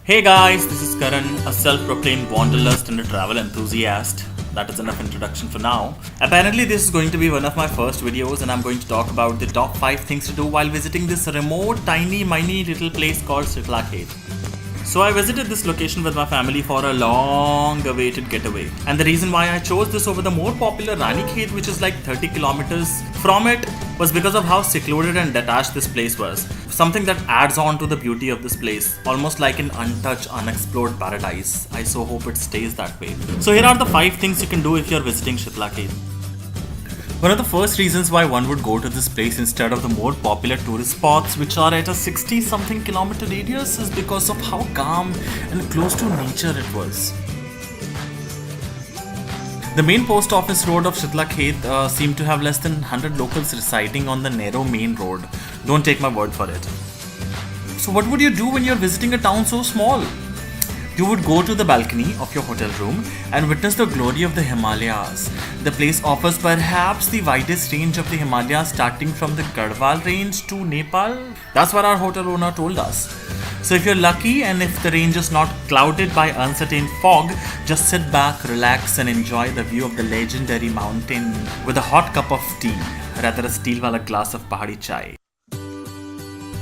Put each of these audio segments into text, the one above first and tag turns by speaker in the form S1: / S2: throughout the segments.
S1: Hey guys, this is Karan, a self-proclaimed wanderlust and a travel enthusiast. That is enough introduction for now. Apparently this is going to be one of my first videos and I'm going to talk about the top 5 things to do while visiting this remote, tiny, miny little place called Shitlakhet. So I visited this location with my family for a long-awaited getaway. And the reason why I chose this over the more popular Ranikhet, which is like 30 kilometers from it, was because of how secluded and detached this place was. Something that adds on to the beauty of this place, almost like an untouched, unexplored paradise. I so hope it stays that way. So here are the 5 things you can do if you're visiting Shitlakhet. One of the first reasons why one would go to this place instead of the more popular tourist spots, which are at a 60 something kilometer radius, is because of how calm and close to nature it was. The main post office road of Shitlakhet seemed to have less than 100 locals residing on the narrow main road. Don't take my word for it. So what would you do when you're visiting a town so small? You would go to the balcony of your hotel room and witness the glory of the Himalayas. The place offers perhaps the widest range of the Himalayas, starting from the Garhwal range to Nepal. That's what our hotel owner told us. So if you're lucky and if the range is not clouded by uncertain fog, just sit back, relax and enjoy the view of the legendary mountain with a hot cup of tea, rather a steel wala glass of pahadi chai.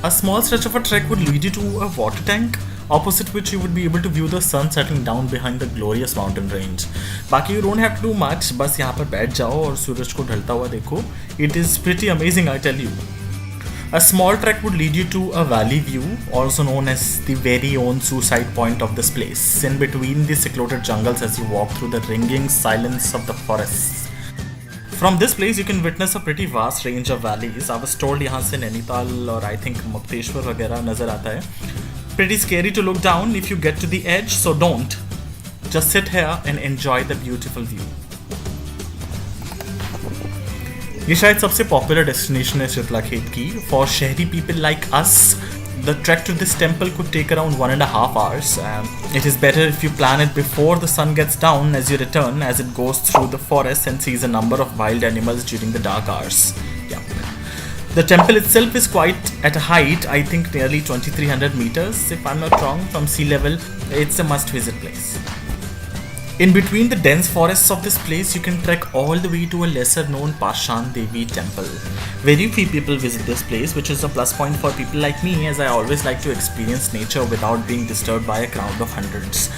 S1: A small stretch of a trek would lead you to a water tank, opposite which you would be able to view the sun setting down behind the glorious mountain range. बाकी you don't have to do much, बस यहाँ पर बैठ जाओ और सूरज को ढलता हुआ देखो. It is pretty amazing, I tell you. A small trek would lead you to a valley view, also known as the very own suicide point of this place, in between the secluded jungles as you walk through the ringing silence of the forests. From this place you can witness a pretty vast range of valleys. I was told यहाँ से नैनीताल और I think Mukteshwar वगैरह नजर आता है. Pretty scary to look down if you get to the edge, so don't. Just sit here and enjoy the beautiful view. ये शायद सबसे पॉपुलर डेस्टिनेशन है शितलाखेत की. For शहरी people like us, the trek to this temple could take around 1.5 hours. It is better if you plan it before the sun gets down as you return, as it goes through the forest and sees a number of wild animals during the dark hours. Yeah. The temple itself is quite at a height, I think nearly 2300 meters, if I'm not wrong, from sea level. It's a must-visit place. In between the dense forests of this place, you can trek all the way to a lesser-known Pashan Devi temple. Very few people visit this place, which is a plus point for people like me, as I always like to experience nature without being disturbed by a crowd of hundreds.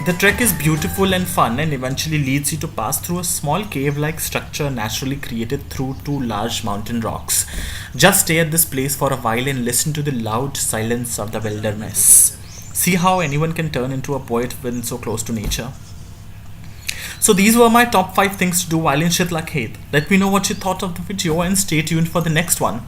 S1: The trek is beautiful and fun and eventually leads you to pass through a small cave-like structure naturally created through 2 large mountain rocks. Just stay at this place for a while and listen to the loud silence of the wilderness. See how anyone can turn into a poet when so close to nature. So these were my top 5 things to do while in Shitlakhet. Let me know what you thought of the video and stay tuned for the next one.